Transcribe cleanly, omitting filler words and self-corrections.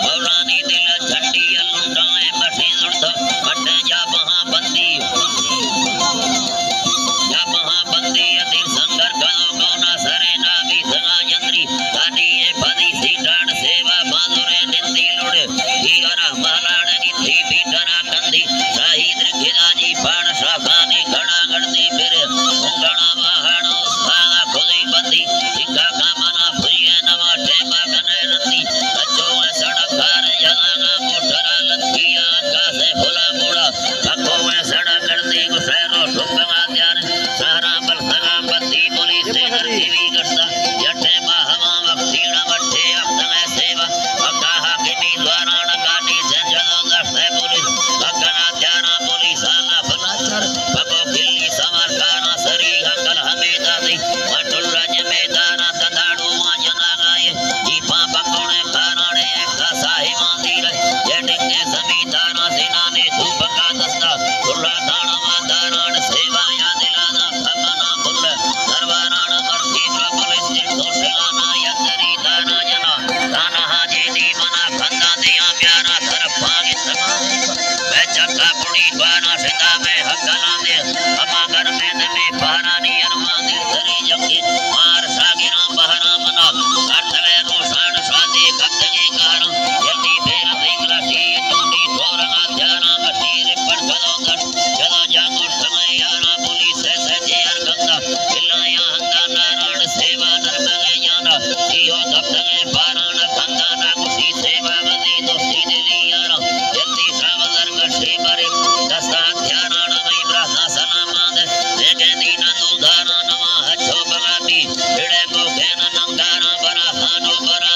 मौलानी दिल झंडी लुटाए मठे उड़द मटे जा महाबंदी अधीर संगर करो कोना सरे नामी सगा यंत्री कानी ए पदी सीटान सेवा बाजुरे निंदी लुड़ हीरा मालाण की थी बीटरा कंदी शहीद खिदाजी पाण शाखानी घड़ा गणती फिर उंगणा वाहणो साला खुदी बंदी इका कामना भुरिए नवा टेमा कने नंदी कच्चो सड़कार जलाना मोटरा लंकिया का से भोला मोड़ा अखो में सड़क गणती गुसैरो ठुकना त्यार सारा बल सगा बंदी पुलिस से करती करता जटे हवा वक्तीना मठे अपने सेवा अकाहा के भी द्वाराण गाड़ी से जलो दस्ते पुलिस भगना त्यारा पुलिस आला भलाचर भगो खिल्ली समरकारा सरी हकल हमें दादी मटुल रज में दाना ददाड़ू मां जना गाए जीपा बकोने काराने का साही मांदी रहे जेडिंगे जमींदारा सेना ने धूप का दस्ता तुला दाना दाराण सेवा या दिलाना खमना बुल दरबाराण मर्ती पुलिस ने दोषलाना यंदरी दाना जना दाना हाजे दी मना खंदा दिया प्यारा तरफ भाग समा बेचका पुड़ी बाना सिंधा में हकला दे अमागर में में पहरानी अरमानी धरी जंगी मार सागिरा बहरा मना करतवे रोषण स्वादे कत्ते कारण जल्दी फेर देगला टी टोडी ठोरगा ध्याना मटीर पर गदोंगर जदा जागो समय यारा पुलिस से जेर गंगा इलाया हंगा नारायण सेवा नरमगे याना इहो दबदगे पाराण खंदा ना खुशी सेवा वदी दोस्ती दिली यारा जल्दी श्रावदर गश्री मरे दस्ता ध्यानाण मई ब्रह्मा सलामाद देखे दीना दुधारा नवा हच्छो बगाबी भिड़े को खेन नंगारा बरा हानो बरा